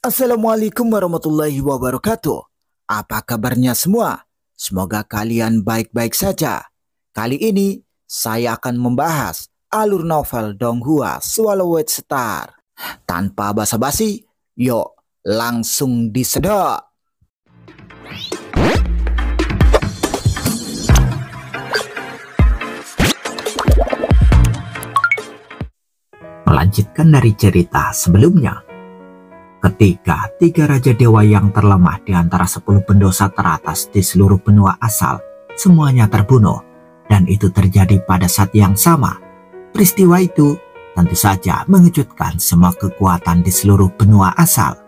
Assalamualaikum warahmatullahi wabarakatuh. Apa kabarnya semua? Semoga kalian baik-baik saja. Kali ini saya akan membahas alur novel Donghua Swallowed Star. Tanpa basa-basi, yuk langsung disedot. Melanjutkan dari cerita sebelumnya, ketika tiga raja dewa yang terlemah di antara 10 pendosa teratas di seluruh benua asal semuanya terbunuh, dan itu terjadi pada saat yang sama. Peristiwa itu tentu saja mengejutkan semua kekuatan di seluruh benua asal.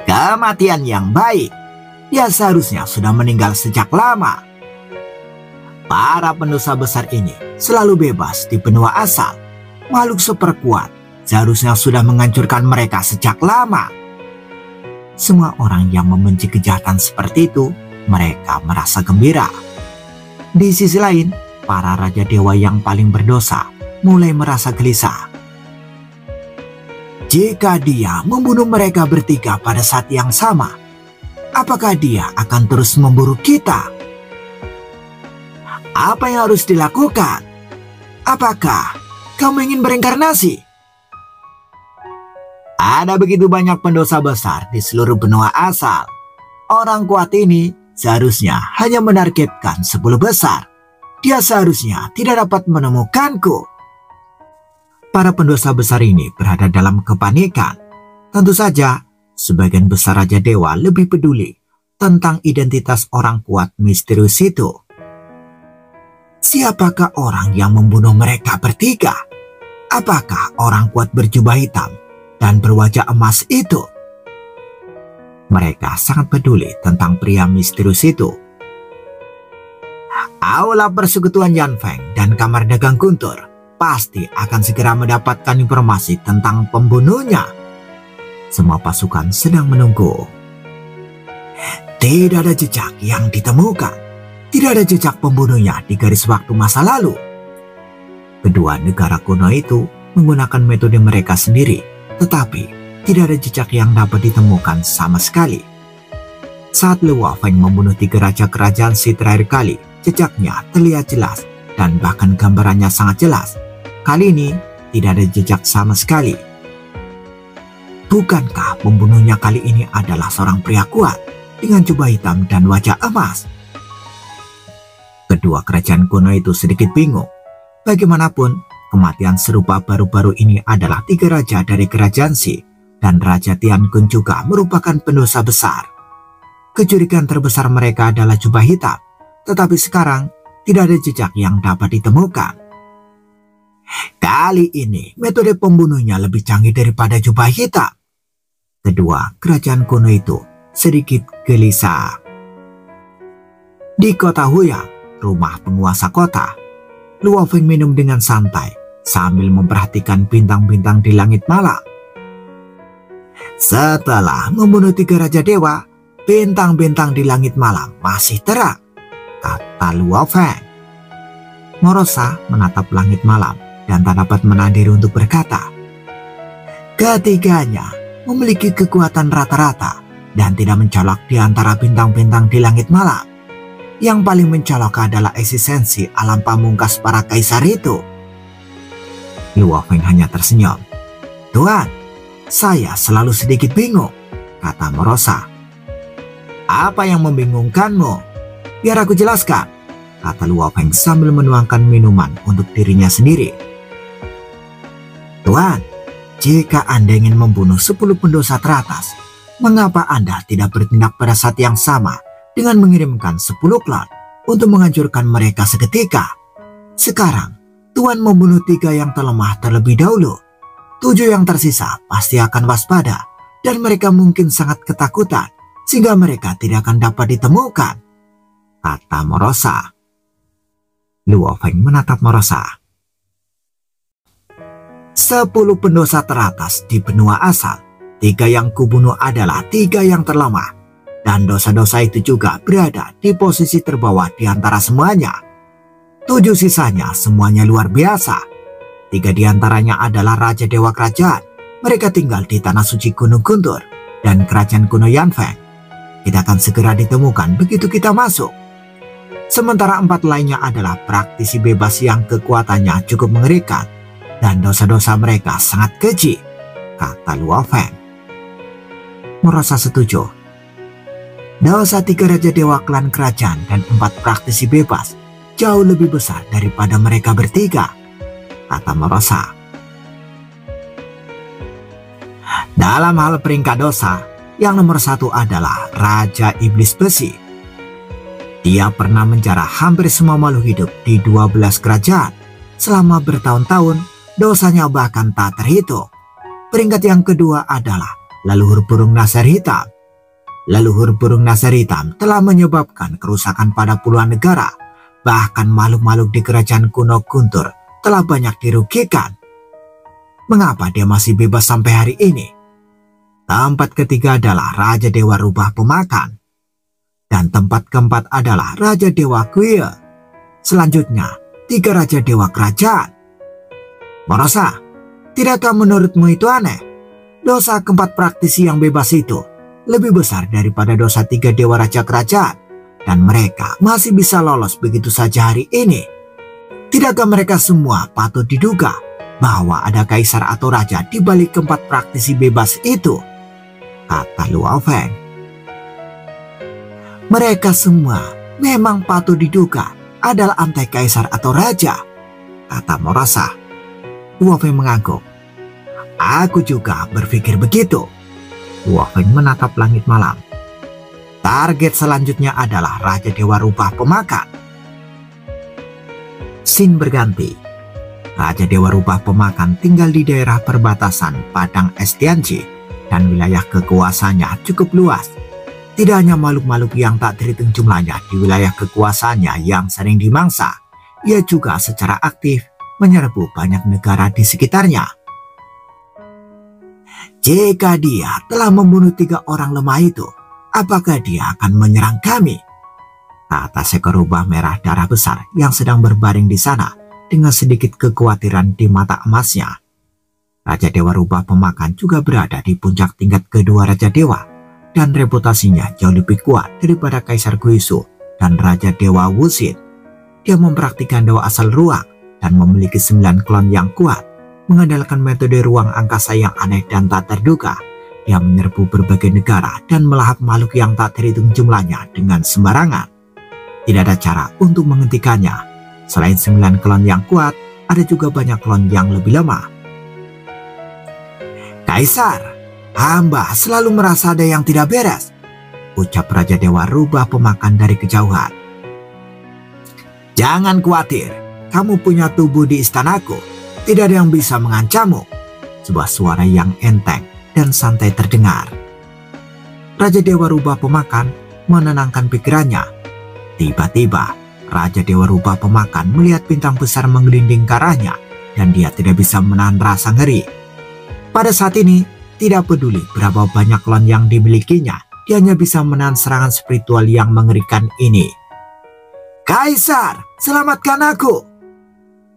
Kematian yang baik, dia seharusnya sudah meninggal sejak lama. Para pendosa besar ini selalu bebas di benua asal. Makhluk super kuat seharusnya sudah menghancurkan mereka sejak lama. Semua orang yang membenci kejahatan seperti itu, mereka merasa gembira. Di sisi lain, para raja dewa yang paling berdosa mulai merasa gelisah. Jika dia membunuh mereka bertiga pada saat yang sama, apakah dia akan terus memburu kita? Apa yang harus dilakukan? Apakah kamu ingin berinkarnasi? Ada begitu banyak pendosa besar di seluruh benua asal. Orang kuat ini seharusnya hanya menargetkan 10 besar. Dia seharusnya tidak dapat menemukanku. Para pendosa besar ini berada dalam kepanikan. Tentu saja, sebagian besar raja dewa lebih peduli tentang identitas orang kuat misterius itu. Siapakah orang yang membunuh mereka bertiga? Apakah orang kuat berjubah hitam dan berwajah emas itu? Mereka sangat peduli tentang pria misterius itu. Aula persekutuan Yanfeng dan kamar dagang Guntur pasti akan segera mendapatkan informasi tentang pembunuhnya. Semua pasukan sedang menunggu. Tidak ada jejak yang ditemukan. Tidak ada jejak pembunuhnya di garis waktu masa lalu. Kedua negara kuno itu menggunakan metode mereka sendiri, tetapi tidak ada jejak yang dapat ditemukan sama sekali. Saat Luo Feng membunuh 3 raja kerajaan Si terakhir kali, jejaknya terlihat jelas dan bahkan gambarannya sangat jelas. Kali ini tidak ada jejak sama sekali. Bukankah pembunuhnya kali ini adalah seorang pria kuat dengan jubah hitam dan wajah emas? Kedua kerajaan kuno itu sedikit bingung. Bagaimanapun, kematian serupa baru-baru ini adalah 3 raja dari kerajaan Si, dan Raja Tiankun juga merupakan pendosa besar. Kecurigaan terbesar mereka adalah jubah hitam, tetapi sekarang tidak ada jejak yang dapat ditemukan. Kali ini metode pembunuhnya lebih canggih daripada jubah hitam. Kedua kerajaan kuno itu sedikit gelisah. Di kota Huyang, rumah penguasa kota, Luo Feng minum dengan santai sambil memperhatikan bintang-bintang di langit malam. Setelah membunuh 3 raja dewa, bintang-bintang di langit malam masih terang, kata Luo Feng. Morosa menatap langit malam dan tak dapat menahan diri untuk berkata. Ketiganya memiliki kekuatan rata-rata dan tidak mencolok di antara bintang-bintang di langit malam. Yang paling mencolok adalah eksistensi alam pamungkas para kaisar itu. Luo Feng hanya tersenyum. Tuan, saya selalu sedikit bingung, kata Morosa. Apa yang membingungkanmu? Biar aku jelaskan, kata Luo Feng sambil menuangkan minuman untuk dirinya sendiri. Tuan, jika Anda ingin membunuh 10 pendosa teratas, mengapa Anda tidak bertindak pada saat yang sama dengan mengirimkan 10 klon untuk menghancurkan mereka seketika? Sekarang, Tuan membunuh 3 yang terlemah terlebih dahulu. 7 yang tersisa pasti akan waspada, dan mereka mungkin sangat ketakutan, sehingga mereka tidak akan dapat ditemukan, kata Morosa. Luo Feng menatap Morosa. 10 pendosa teratas di benua asal, 3 yang kubunuh adalah 3 yang terlemah. Dan dosa-dosa itu juga berada di posisi terbawah di antara semuanya. 7 sisanya semuanya luar biasa. 3 di antaranya adalah Raja Dewa Kerajaan mereka tinggal di tanah suci Gunung Guntur dan kerajaan kuno Yanfeng. Kita akan segera ditemukan begitu kita masuk. Sementara 4 lainnya adalah praktisi bebas yang kekuatannya cukup mengerikan dan dosa-dosa mereka sangat keji, kata Luo Feng. Merasa setuju. Dosa 3 Raja Dewa klan kerajaan dan 4 praktisi bebas jauh lebih besar daripada mereka bertiga, kata Merosa. Dalam hal peringkat dosa, yang nomor 1 adalah Raja Iblis Besi. Dia pernah menjarah hampir semua makhluk hidup di 12 kerajaan. Selama bertahun-tahun, dosanya bahkan tak terhitung. Peringkat yang kedua adalah leluhur burung nasar hitam. Leluhur burung nasar hitam telah menyebabkan kerusakan pada puluhan negara. Bahkan makhluk-makhluk di kerajaan kuno Guntur telah banyak dirugikan. Mengapa dia masih bebas sampai hari ini? Tempat ketiga adalah Raja Dewa Rubah Pemakan. Dan tempat keempat adalah Raja Dewa Kuil. Selanjutnya, 3 Raja Dewa Kerajaan. Merosa, tidakkah menurutmu itu aneh? Dosa keempat praktisi yang bebas itu lebih besar daripada dosa 3 Dewa Raja Kerajaan. Dan mereka masih bisa lolos begitu saja hari ini. Tidakkah mereka semua patut diduga bahwa ada kaisar atau raja di balik keempat praktisi bebas itu? Kata Luo Feng. Mereka semua memang patut diduga adalah antai kaisar atau raja, kata Merosa. Luo Feng mengangguk. Aku juga berpikir begitu. Luo Feng menatap langit malam. Target selanjutnya adalah Raja Dewa Rubah Pemakan. Scene berganti. Raja Dewa Rubah Pemakan tinggal di daerah perbatasan Padang Estianji dan wilayah kekuasaannya cukup luas. Tidak hanya makhluk-makhluk yang tak terhitung jumlahnya di wilayah kekuasaannya yang sering dimangsa, ia juga secara aktif menyerbu banyak negara di sekitarnya. Jika dia telah membunuh 3 orang lemah itu, apakah dia akan menyerang kami? Kata seekor rubah merah darah besar yang sedang berbaring di sana dengan sedikit kekhawatiran di mata emasnya. Raja Dewa Rubah Pemakan juga berada di puncak tingkat kedua Raja Dewa dan reputasinya jauh lebih kuat daripada Kaisar Guisu dan Raja Dewa Wuxin. Dia mempraktikkan dewa asal ruang dan memiliki 9 klon yang kuat, mengandalkan metode ruang angkasa yang aneh dan tak terduga. Dia menyerbu berbagai negara dan melahap makhluk yang tak terhitung jumlahnya dengan sembarangan. Tidak ada cara untuk menghentikannya. Selain 9 klon yang kuat, ada juga banyak klon yang lebih lemah. Kaisar, hamba selalu merasa ada yang tidak beres, ucap Raja Dewa Rubah Pemakan dari kejauhan. Jangan khawatir, kamu punya tubuh di istanaku. Tidak ada yang bisa mengancammu. Sebuah suara yang enteng dan santai terdengar. Raja Dewa Rubah Pemakan menenangkan pikirannya. Tiba-tiba, Raja Dewa Rubah Pemakan melihat bintang besar menggelinding ke arahnya dan dia tidak bisa menahan rasa ngeri. Pada saat ini, tidak peduli berapa banyak klon yang dimilikinya, dia hanya bisa menahan serangan spiritual yang mengerikan ini. Kaisar, selamatkan aku!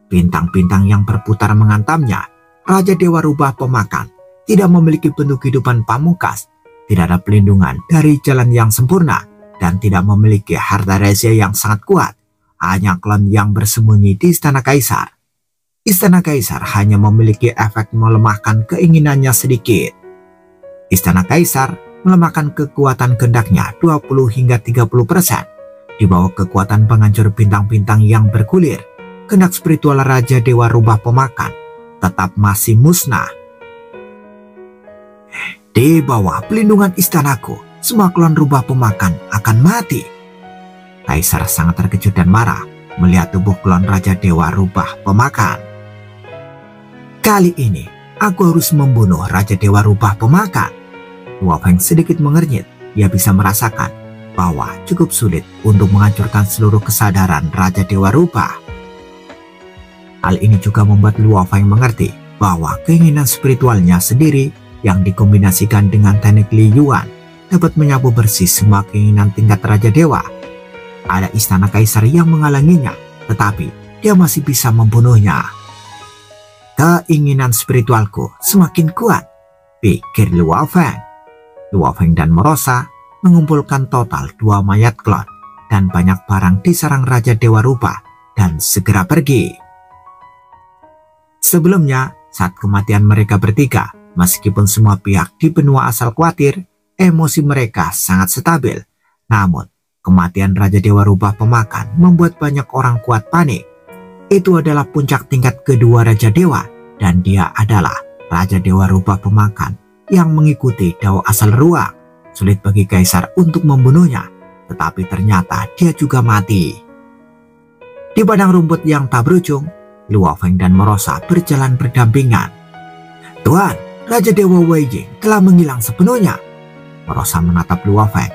Bintang-bintang yang berputar menghantamnya. Raja Dewa Rubah Pemakan tidak memiliki bentuk kehidupan pamungkas, tidak ada pelindungan dari jalan yang sempurna, dan tidak memiliki harta rahasia yang sangat kuat. Hanya klon yang bersembunyi di Istana Kaisar. Istana Kaisar hanya memiliki efek melemahkan keinginannya sedikit. Istana Kaisar melemahkan kekuatan kehendaknya 20 hingga 30%. Di bawah kekuatan penghancur bintang-bintang yang bergulir, kehendak spiritual Raja Dewa Rubah Pemakan tetap masih musnah. Di bawah pelindungan istanaku, semua klon Rubah Pemakan akan mati. Kaisar sangat terkejut dan marah melihat tubuh klon Raja Dewa Rubah Pemakan. Kali ini, aku harus membunuh Raja Dewa Rubah Pemakan. Luo Feng sedikit mengernyit. Dia bisa merasakan bahwa cukup sulit untuk menghancurkan seluruh kesadaran Raja Dewa Rubah. Hal ini juga membuat Luo Feng mengerti bahwa keinginan spiritualnya sendiri yang dikombinasikan dengan teknik Li Yuan dapat menyapu bersih semua keinginan tingkat Raja Dewa. Ada istana kaisar yang menghalanginya, tetapi dia masih bisa membunuhnya. Keinginan spiritualku semakin kuat pikir Luo Feng. Luo Feng dan Merosa mengumpulkan total 2 mayat klon dan banyak barang di sarang Raja Dewa Rupa dan segera pergi. Sebelumnya, saat kematian mereka bertiga, meskipun semua pihak di benua asal khawatir, emosi mereka sangat stabil. Namun, kematian Raja Dewa Rupa Pemakan membuat banyak orang kuat panik. Itu adalah puncak tingkat kedua Raja Dewa, dan dia adalah Raja Dewa Rupa Pemakan yang mengikuti Dao asal ruang. Sulit bagi Kaisar untuk membunuhnya, tetapi ternyata dia juga mati. Di padang rumput yang tak berujung, Luo Feng dan Merosa berjalan berdampingan. "Tuan, Raja Dewa Wei Jing telah menghilang sepenuhnya." Merosa menatap Luo Feng.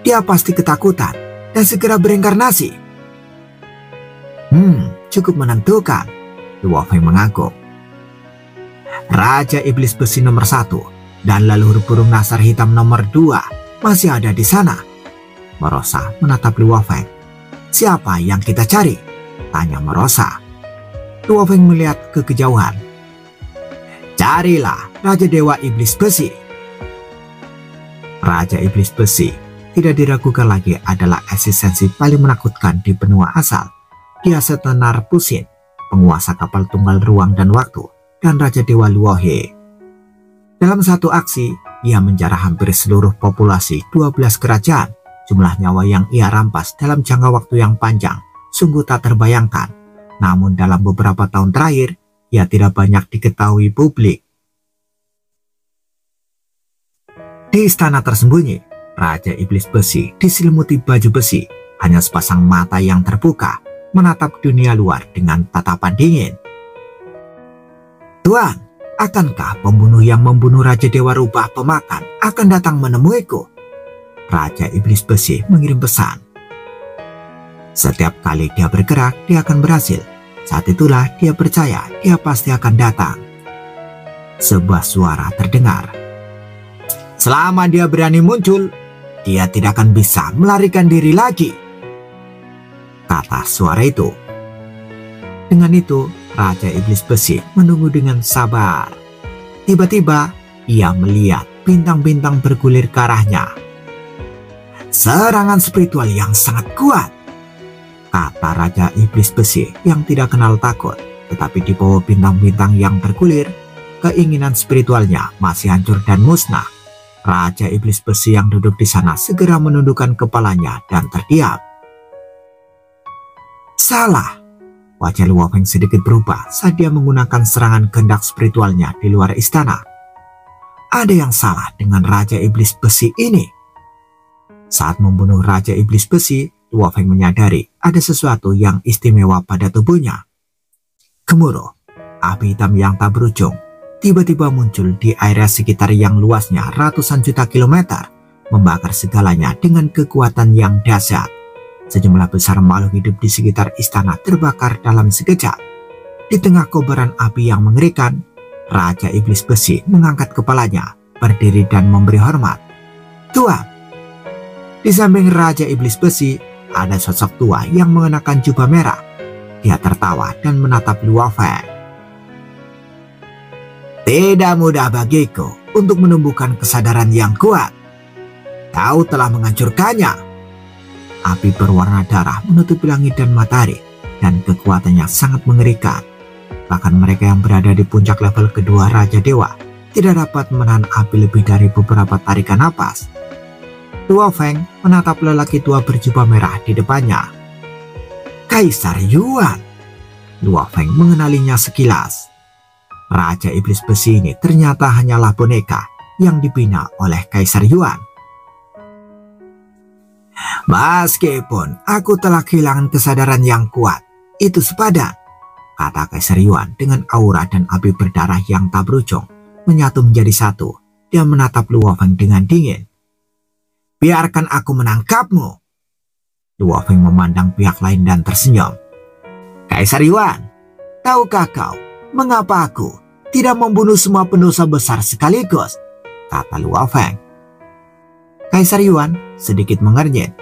"Dia pasti ketakutan dan segera bereinkarnasi." Cukup menentukan," Luo Feng mengangguk. "Raja Iblis Besi nomor 1 dan leluhur burung nasar hitam nomor 2 masih ada di sana." Merosa menatap Luo Feng. "Siapa yang kita cari?" tanya Merosa. Luo Feng melihat ke kejauhan. "Carilah Raja Dewa Iblis Besi." Raja Iblis Besi tidak diragukan lagi adalah eksistensi paling menakutkan di benua asal. Dia setenar Pusin, penguasa kapal tunggal ruang dan waktu, dan Raja Dewa Luo He. Dalam satu aksi, ia menjarah hampir seluruh populasi 12 kerajaan. Jumlah nyawa yang ia rampas dalam jangka waktu yang panjang sungguh tak terbayangkan. Namun dalam beberapa tahun terakhir, ia tidak banyak diketahui publik. Di istana tersembunyi, Raja Iblis Besi diselimuti baju besi, hanya sepasang mata yang terbuka menatap dunia luar dengan tatapan dingin. "Tuan, akankah pembunuh yang membunuh Raja Dewa Rupa Pemakan akan datang menemuiku?" Raja Iblis Besi mengirim pesan. Setiap kali dia bergerak, dia akan berhasil. Saat itulah dia percaya dia pasti akan datang. Sebuah suara terdengar. "Selama dia berani muncul, dia tidak akan bisa melarikan diri lagi," kata suara itu. Dengan itu, Raja Iblis Besi menunggu dengan sabar. Tiba-tiba, ia melihat bintang-bintang bergulir ke arahnya. "Serangan spiritual yang sangat kuat," kata Raja Iblis Besi yang tidak kenal takut. Tetapi di bawah bintang-bintang yang bergulir, keinginan spiritualnya masih hancur dan musnah. Raja Iblis Besi yang duduk di sana segera menundukkan kepalanya dan terdiam. "Salah." Wajah Luo Feng sedikit berubah saat dia menggunakan serangan kehendak spiritualnya di luar istana. Ada yang salah dengan Raja Iblis Besi ini. Saat membunuh Raja Iblis Besi, Luo Feng menyadari ada sesuatu yang istimewa pada tubuhnya. Gemuruh, api hitam yang tak berujung tiba-tiba muncul di area sekitar yang luasnya ratusan juta kilometer, membakar segalanya dengan kekuatan yang dahsyat. Sejumlah besar makhluk hidup di sekitar istana terbakar dalam sekejap. Di tengah kobaran api yang mengerikan, Raja Iblis Besi mengangkat kepalanya, berdiri dan memberi hormat. "Tuan." Di samping Raja Iblis Besi, ada sosok tua yang mengenakan jubah merah. Dia tertawa dan menatap Luo Feng. "Tidak mudah bagiku untuk menumbuhkan kesadaran yang kuat. Kau telah menghancurkannya." Api berwarna darah menutupi langit dan matahari, dan kekuatannya sangat mengerikan. Bahkan mereka yang berada di puncak level kedua Raja Dewa tidak dapat menahan api lebih dari beberapa tarikan napas. Luo Feng menatap lelaki tua berjubah merah di depannya. "Kaisar Yuan." Luo Feng mengenalinya sekilas. Raja Iblis Besi ini ternyata hanyalah boneka yang dibina oleh Kaisar Yuan. "Meskipun aku telah kehilangan kesadaran yang kuat, itu sepadan," kata Kaisar Yuan dengan aura dan api berdarah yang tak berujung menyatu menjadi satu. Dia menatap Luo Feng dengan dingin. "Biarkan aku menangkapmu." Luo Feng memandang pihak lain dan tersenyum. "Kaisar Yuan, tahukah kau mengapa aku tidak membunuh semua pendosa besar sekaligus?" kata Luo Feng. Kaisar Yuan sedikit mengernyit.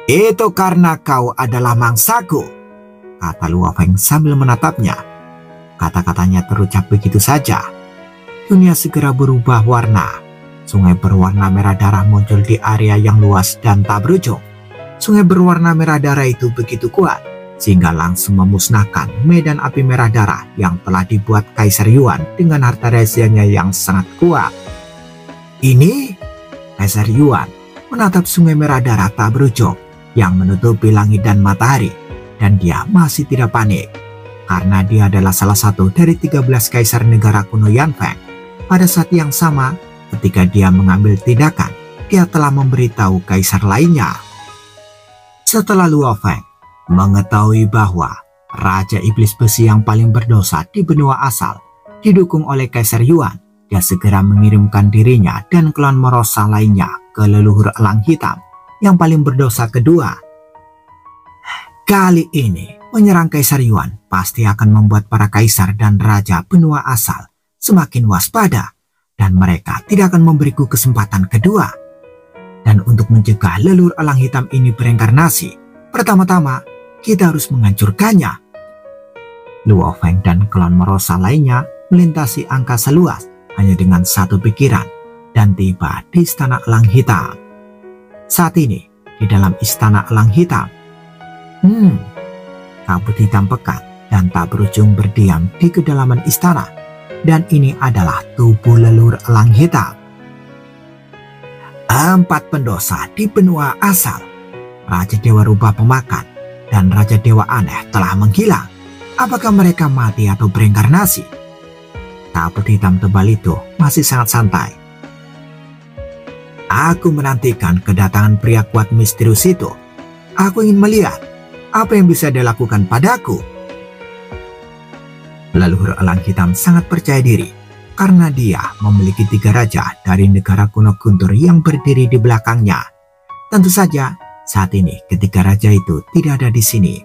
"Itu karena kau adalah mangsaku," kata Luo Feng sambil menatapnya. Kata-katanya terucap begitu saja. dunia segera berubah warna. Sungai berwarna merah darah muncul di area yang luas dan tak berujung. Sungai berwarna merah darah itu begitu kuat sehingga langsung memusnahkan medan api merah darah yang telah dibuat Kaisar Yuan dengan harta rahasianya yang sangat kuat. Ini Kaisar Yuan menatap sungai merah darah tak berujung yang menutupi langit dan matahari, dan dia masih tidak panik karena dia adalah salah satu dari 13 kaisar negara kuno Yanfeng. Pada saat yang sama, ketika dia mengambil tindakan, dia telah memberitahu kaisar lainnya. Setelah Luo Feng mengetahui bahwa Raja Iblis Besi yang paling berdosa di benua asal didukung oleh Kaisar Yuan, dia segera mengirimkan dirinya dan klan merosa lainnya ke leluhur elang hitam yang paling berdosa kedua. Kali ini, menyerang Kaisar Yuan pasti akan membuat para kaisar dan raja benua asal semakin waspada, dan mereka tidak akan memberiku kesempatan kedua. Dan untuk mencegah leluhur elang hitam ini bereinkarnasi, pertama-tama kita harus menghancurkannya. Luo Feng dan klan merosa lainnya melintasi angkasa luas hanya dengan satu pikiran dan tiba di istana elang hitam. Saat ini, di dalam istana elang hitam, kabut hitam pekat dan tak berujung berdiam di kedalaman istana, dan ini adalah tubuh leluhur elang hitam. 4 pendosa di benua asal, Raja Dewa Rubah Pemakan dan Raja Dewa Aneh telah menghilang. Apakah mereka mati atau bereinkarnasi? Kabut hitam tebal itu masih sangat santai. Aku menantikan kedatangan pria kuat misterius itu. Aku ingin melihat apa yang bisa dia lakukan padaku. Leluhur elang hitam sangat percaya diri karena dia memiliki 3 raja dari negara kuno Guntur yang berdiri di belakangnya. Tentu saja saat ini ketiga raja itu tidak ada di sini.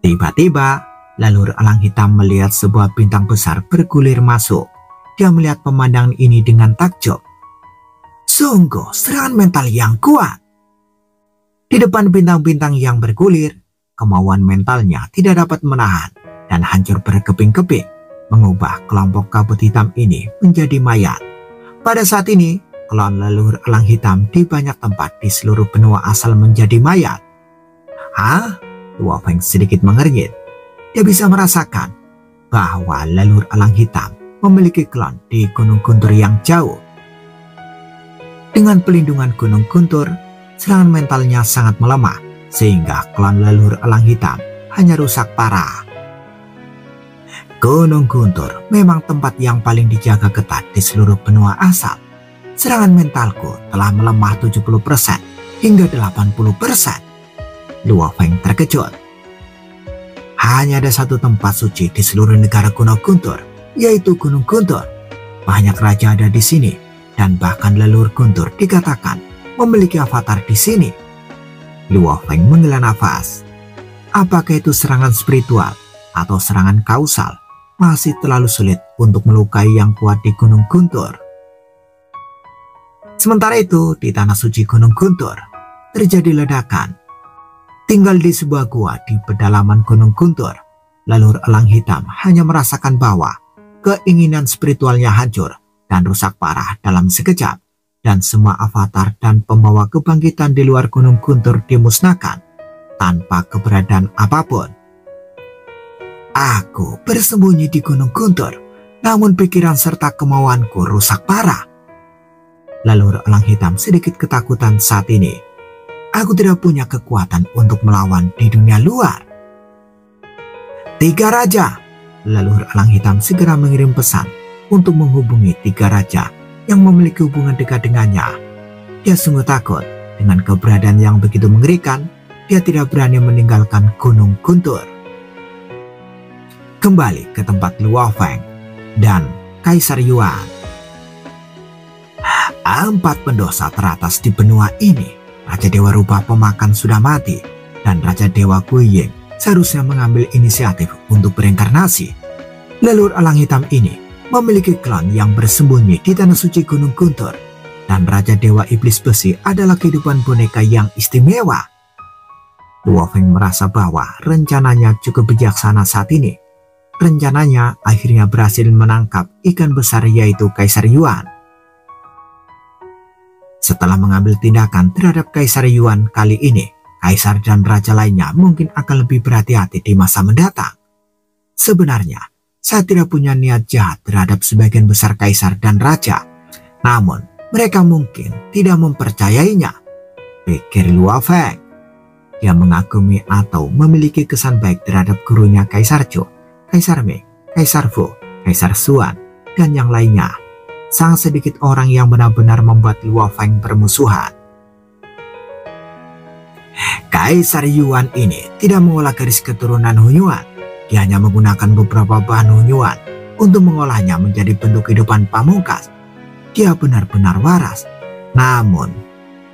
Tiba-tiba, leluhur elang hitam melihat sebuah bintang besar bergulir masuk. Dia melihat pemandangan ini dengan takjub. Sungguh serangan mental yang kuat. Di depan bintang-bintang yang bergulir, kemauan mentalnya tidak dapat menahan dan hancur berkeping-keping, mengubah kelompok kabut hitam ini menjadi mayat. Pada saat ini, klan leluhur elang hitam di banyak tempat di seluruh benua asal menjadi mayat. Luo Feng sedikit mengernyit. Dia bisa merasakan bahwa leluhur elang hitam memiliki klan di Gunung Guntur yang jauh. Dengan pelindungan Gunung Guntur, serangan mentalnya sangat melemah, sehingga klan leluhur elang hitam hanya rusak parah. Gunung Guntur memang tempat yang paling dijaga ketat di seluruh benua asal. Serangan mentalku telah melemah 70% hingga 80%. Luo Feng terkejut. Hanya ada satu tempat suci di seluruh negara kuno Guntur, yaitu Gunung Guntur. Banyak raja ada di sini, dan bahkan leluhur Guntur dikatakan memiliki avatar di sini. Luo Feng menghela nafas. Apakah itu serangan spiritual atau serangan kausal? Masih terlalu sulit untuk melukai yang kuat di Gunung Guntur. Sementara itu, di tanah suci Gunung Guntur, terjadi ledakan. Tinggal di sebuah gua di pedalaman Gunung Guntur, leluhur elang hitam hanya merasakan bahwa keinginan spiritualnya hancur dan rusak parah dalam sekejap, dan semua avatar dan pembawa kebangkitan di luar Gunung Guntur dimusnahkan tanpa keberadaan apapun. Aku bersembunyi di Gunung Guntur, namun pikiran serta kemauanku rusak parah. Leluhur elang hitam sedikit ketakutan saat ini. Aku tidak punya kekuatan untuk melawan di dunia luar. 3 raja. Leluhur elang hitam segera mengirim pesan untuk menghubungi 3 raja yang memiliki hubungan dekat dengannya. Dia sungguh takut dengan keberadaan yang begitu mengerikan. Dia tidak berani meninggalkan Gunung Guntur. Kembali ke tempat Luo Feng dan Kaisar Yuan. 4 pendosa teratas di benua ini, Raja Dewa Rubah Pemakan sudah mati, dan Raja Dewa Guiying seharusnya mengambil inisiatif untuk bereinkarnasi. Leluhur elang hitam ini memiliki klan yang bersembunyi di tanah suci Gunung Guntur, dan Raja Dewa Iblis Besi adalah kehidupan boneka yang istimewa. Luo Feng merasa bahwa rencananya cukup bijaksana saat ini. rencananya akhirnya berhasil menangkap ikan besar yaitu Kaisar Yuan. Setelah mengambil tindakan terhadap Kaisar Yuan kali ini, kaisar dan raja lainnya mungkin akan lebih berhati-hati di masa mendatang. Sebenarnya, saya tidak punya niat jahat terhadap sebagian besar kaisar dan raja. Namun, mereka mungkin tidak mempercayainya, pikir Luo Feng. Dia mengagumi atau memiliki kesan baik terhadap gurunya Kaisar Zhou, Kaisar Ming, Kaisar Fu, Kaisar Xuan, dan yang lainnya. Sangat sedikit orang yang benar-benar membuat Luo Feng bermusuhan. Kaisar Yuan ini tidak mengolah garis keturunan Hunyuan. Dia hanya menggunakan beberapa bahan Hunyuan untuk mengolahnya menjadi bentuk kehidupan pamungkas. Dia benar-benar waras. Namun,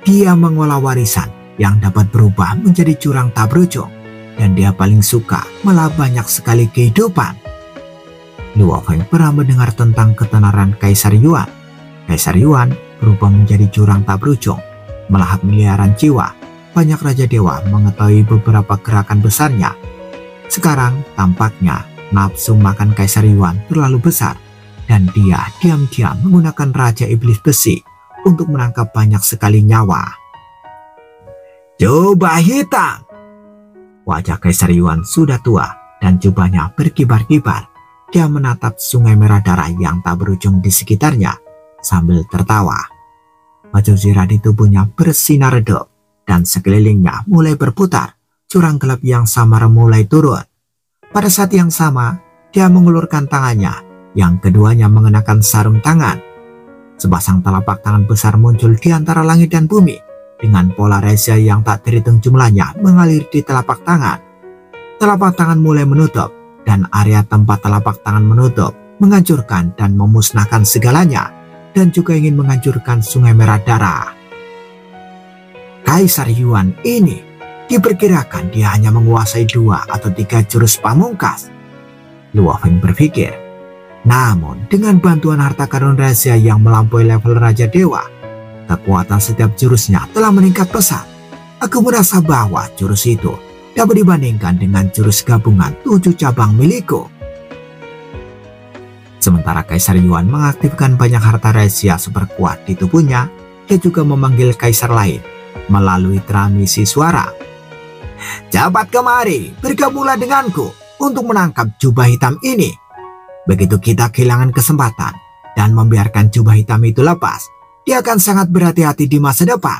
dia mengolah warisan yang dapat berubah menjadi jurang tak berujung. Dan dia paling suka malah banyak sekali kehidupan. Luo Feng pernah mendengar tentang ketenaran Kaisar Yuan. Kaisar Yuan berubah menjadi jurang tak berujung, melahap miliaran jiwa. Banyak raja dewa mengetahui beberapa gerakan besarnya. Sekarang tampaknya nafsu makan Kaisar Yuan terlalu besar, dan dia diam-diam menggunakan Raja Iblis Besi untuk menangkap banyak sekali nyawa. Jubah hitam. Wajah Kaisar Yuan sudah tua dan jubahnya berkibar-kibar. Dia menatap sungai merah darah yang tak berujung di sekitarnya sambil tertawa. Baju zirah di tubuhnya bersinar redup dan sekelilingnya mulai berputar. Jurang gelap yang samar mulai turun. Pada saat yang sama, dia mengulurkan tangannya, yang keduanya mengenakan sarung tangan. Sepasang telapak tangan besar muncul di antara langit dan bumi, dengan pola rahasia yang tak terhitung jumlahnya mengalir di telapak tangan. Telapak tangan mulai menutup, dan area tempat telapak tangan menutup menghancurkan dan memusnahkan segalanya, dan juga ingin menghancurkan sungai merah darah. Kaisar Yuan ini diperkirakan dia hanya menguasai 2 atau 3 jurus pamungkas. Luo Feng berpikir. Namun dengan bantuan harta karun rahasia yang melampaui level Raja Dewa, kekuatan setiap jurusnya telah meningkat pesat. Aku merasa bahwa jurus itu dapat dibandingkan dengan jurus gabungan 7 cabang milikku. Sementara Kaisar Yuan mengaktifkan banyak harta rahasia super kuat di tubuhnya, dia juga memanggil kaisar lain melalui transmisi suara. Cepat kemari, bergabunglah denganku untuk menangkap jubah hitam ini. Begitu kita kehilangan kesempatan dan membiarkan jubah hitam itu lepas, dia akan sangat berhati-hati di masa depan.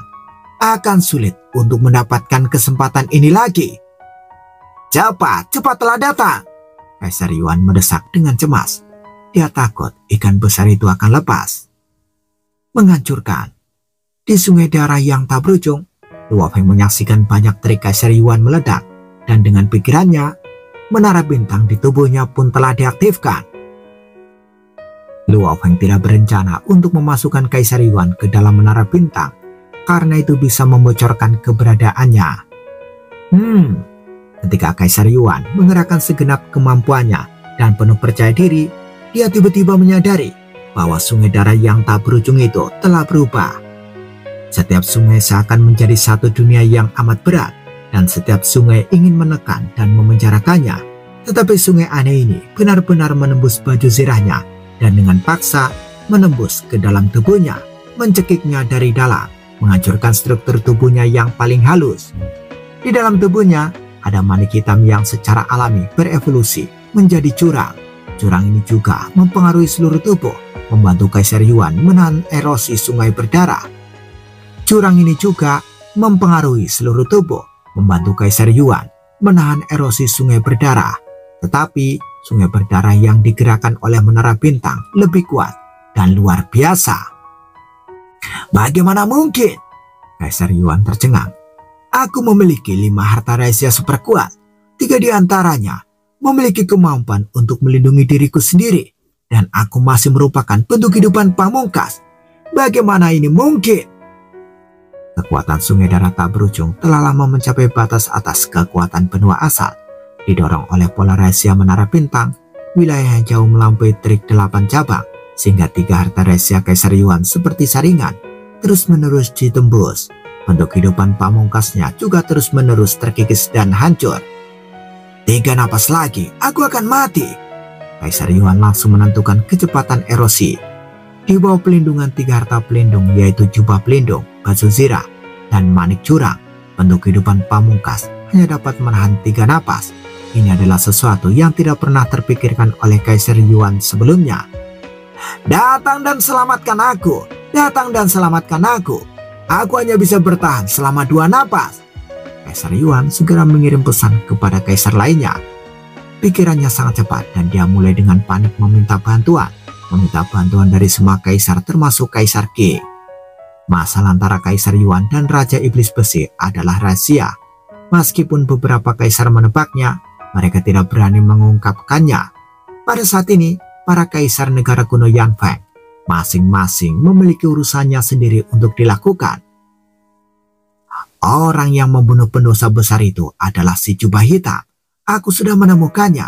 Akan sulit untuk mendapatkan kesempatan ini lagi. Cepatlah datang. Kaisar Yuan mendesak dengan cemas. Dia takut ikan besar itu akan lepas. Menghancurkan. Di sungai darah yang tak berujung, Luo Feng menyaksikan banyak trik Kaisar Yuan meledak, dan dengan pikirannya, menara bintang di tubuhnya pun telah diaktifkan. Luo Feng tidak berencana untuk memasukkan Kaisar Yuan ke dalam menara bintang, karena itu bisa membocorkan keberadaannya. Ketika Kaisar Yuan mengerahkan segenap kemampuannya dan penuh percaya diri, dia tiba-tiba menyadari bahwa sungai darah yang tak berujung itu telah berubah. Setiap sungai seakan menjadi satu dunia yang amat berat, dan setiap sungai ingin menekan dan memenjarakannya. Tetapi sungai aneh ini benar-benar menembus baju zirahnya dan dengan paksa menembus ke dalam tubuhnya, mencekiknya dari dalam, menghancurkan struktur tubuhnya yang paling halus. Di dalam tubuhnya ada manik hitam yang secara alami berevolusi menjadi jurang. Jurang ini juga mempengaruhi seluruh tubuh, membantu Kaisar Yuan menahan erosi sungai berdarah. Jurang ini juga mempengaruhi seluruh tubuh, membantu Kaisar Yuan menahan erosi sungai berdarah. Tetapi sungai berdarah yang digerakkan oleh menara bintang lebih kuat dan luar biasa. Bagaimana mungkin? Kaisar Yuan tercengang. Aku memiliki 5 harta rahasia super kuat. 3 di antaranya memiliki kemampuan untuk melindungi diriku sendiri. Dan aku masih merupakan bentuk kehidupan pamungkas. Bagaimana ini mungkin? Kekuatan sungai darah tak berujung telah lama mencapai batas atas kekuatan benua asal. Didorong oleh pola rahasia menara bintang, wilayah yang jauh melampaui trik 8 cabang, sehingga 3 harta rahasia Kaisar Yuan seperti saringan terus-menerus ditembus. Bentuk kehidupan pamungkasnya juga terus-menerus terkikis dan hancur. 3 napas lagi, aku akan mati. Kaisar Yuan langsung menentukan kecepatan erosi. Di bawah pelindungan 3 harta pelindung, yaitu jubah pelindung, baju zirah, dan manik curang, bentuk kehidupan pamungkas hanya dapat menahan 3 napas. Ini adalah sesuatu yang tidak pernah terpikirkan oleh Kaisar Yuan sebelumnya. Datang dan selamatkan aku, datang dan selamatkan aku. Aku hanya bisa bertahan selama 2 napas. Kaisar Yuan segera mengirim pesan kepada kaisar lainnya. Pikirannya sangat cepat dan dia mulai dengan panik meminta bantuan dari semua kaisar termasuk Kaisar Qing. Masalah antara Kaisar Yuan dan Raja Iblis Besi adalah rahasia. Meskipun beberapa kaisar menebaknya, mereka tidak berani mengungkapkannya. Pada saat ini, para kaisar negara kuno Yanfeng masing-masing memiliki urusannya sendiri untuk dilakukan. Orang yang membunuh pendosa besar itu adalah si jubah hitam. Aku sudah menemukannya.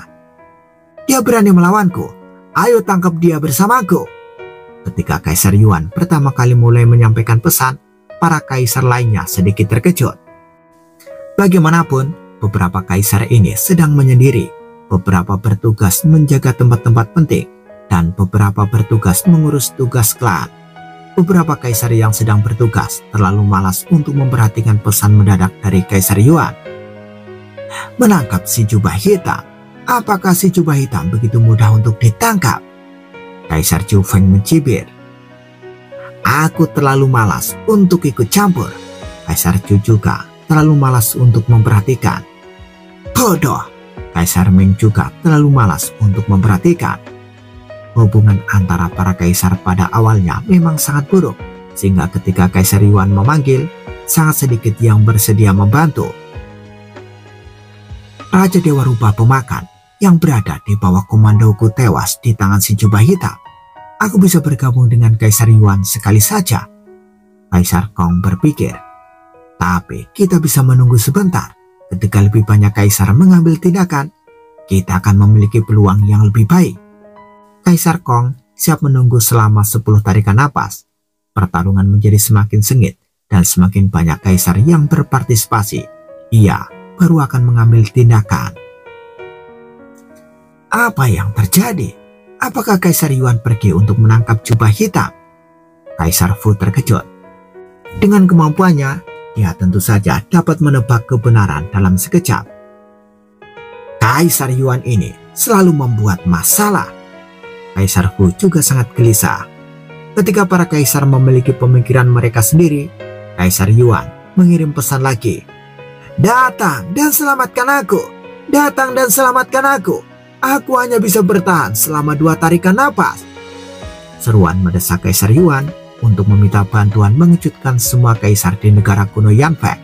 Dia berani melawanku. Ayo tangkap dia bersamaku. Ketika Kaisar Yuan pertama kali mulai menyampaikan pesan, para kaisar lainnya sedikit terkejut. Bagaimanapun, beberapa kaisar ini sedang menyendiri. Beberapa bertugas menjaga tempat-tempat penting, dan beberapa bertugas mengurus tugas klan. Beberapa kaisar yang sedang bertugas terlalu malas untuk memperhatikan pesan mendadak dari Kaisar Yuan. Menangkap si jubah hitam. Apakah si jubah hitam begitu mudah untuk ditangkap? Kaisar Zhou Feng mencibir. Aku terlalu malas untuk ikut campur. Kaisar Zhou juga terlalu malas untuk memperhatikan. Bodoh. Kaisar Ming juga terlalu malas untuk memperhatikan. Hubungan antara para kaisar pada awalnya memang sangat buruk, sehingga ketika Kaisar Yuan memanggil, sangat sedikit yang bersedia membantu. Raja Dewa Rubah Pemakan yang berada di bawah komandoku tewas di tangan si jubah hitam. Aku bisa bergabung dengan Kaisar Yuan sekali saja. Kaisar Kong berpikir. Tapi kita bisa menunggu sebentar. Ketika lebih banyak kaisar mengambil tindakan, kita akan memiliki peluang yang lebih baik. Kaisar Kong siap menunggu selama 10 tarikan napas. Pertarungan menjadi semakin sengit dan semakin banyak kaisar yang berpartisipasi. Ia baru akan mengambil tindakan. Apa yang terjadi? Apakah Kaisar Yuan pergi untuk menangkap jubah hitam? Kaisar Fu terkejut. Dengan kemampuannya, dia tentu saja dapat menebak kebenaran dalam sekejap. Kaisar Yuan ini selalu membuat masalah. Kaisar Fu juga sangat gelisah. Ketika para kaisar memiliki pemikiran mereka sendiri, Kaisar Yuan mengirim pesan lagi. Datang dan selamatkan aku. Datang dan selamatkan aku. Aku hanya bisa bertahan selama 2 tarikan napas. Seruan mendesak Kaisar Yuan untuk meminta bantuan mengejutkan semua kaisar di negara kuno Yanfeng.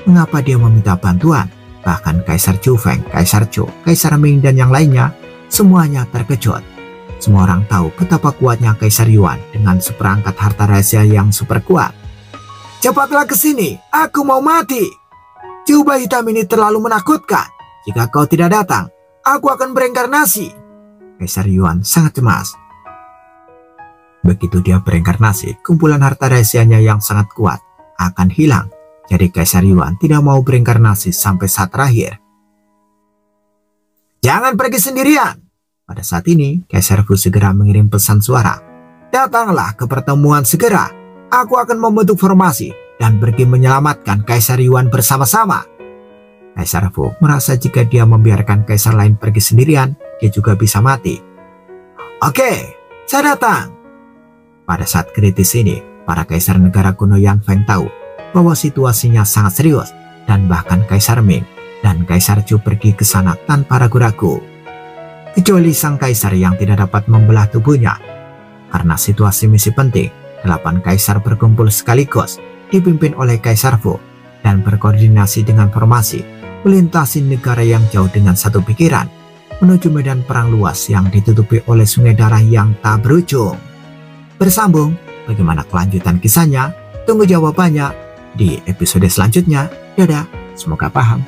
Mengapa dia meminta bantuan? Bahkan Kaisar Zhou Feng, Kaisar Zhou, Kaisar Ming, dan yang lainnya semuanya terkejut. Semua orang tahu betapa kuatnya Kaisar Yuan dengan seperangkat harta rahasia yang super kuat. Cepatlah ke sini, aku mau mati. Jubah hitam ini terlalu menakutkan. Jika kau tidak datang, aku akan bereinkarnasi. Kaisar Yuan sangat cemas. Begitu dia bereinkarnasi, kumpulan harta rahasianya yang sangat kuat akan hilang. Jadi Kaisar Yuan tidak mau bereinkarnasi sampai saat terakhir. Jangan pergi sendirian. Pada saat ini, Kaisar Fu segera mengirim pesan suara. Datanglah ke pertemuan segera. Aku akan membentuk formasi dan pergi menyelamatkan Kaisar Yuan bersama-sama. Kaisar Fu merasa jika dia membiarkan kaisar lain pergi sendirian, dia juga bisa mati. Oke, saya datang. Pada saat kritis ini, para kaisar negara kuno Yanfeng tahu bahwa situasinya sangat serius, dan bahkan Kaisar Ming dan Kaisar Zhou pergi ke sana tanpa ragu-ragu. Kecuali sang kaisar yang tidak dapat membelah tubuhnya. Karena situasi misi penting, 8 kaisar berkumpul sekaligus, dipimpin oleh Kaisar Fu, dan berkoordinasi dengan formasi, melintasi negara yang jauh dengan satu pikiran, menuju medan perang luas yang ditutupi oleh sungai darah yang tak berujung. Bersambung, bagaimana kelanjutan kisahnya? Tunggu jawabannya di episode selanjutnya. Dadah, semoga paham.